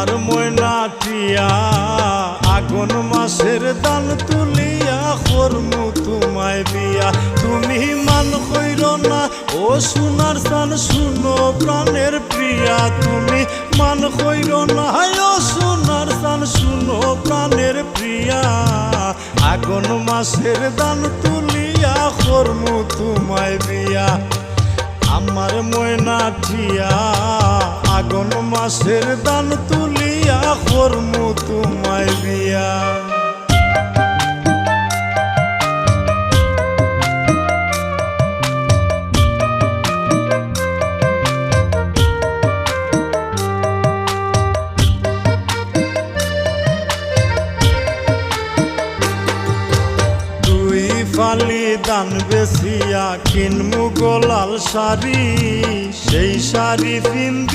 আমার ময়না টিয়া আগুন মাসের দান তুলিয়া করমু তোমায় বিয়া। তুমি মান কইর না ও সোনার চান শুনো প্রাণের প্রিয়া। তুমি মান কইর না ও সোনার চান শুনো প্রাণের প্রিয়া। আগুন মাসের দান তুলিয়া করমু তোমায় বিয়া। আমার ময়না টিয়া আগুন মাসের দান তুলিয়া করমু তোমায় বিয়া। ফালি দান বেচিয়া কিনমু গোলাল শাড়ি, সেই শাড়ি পিন্দি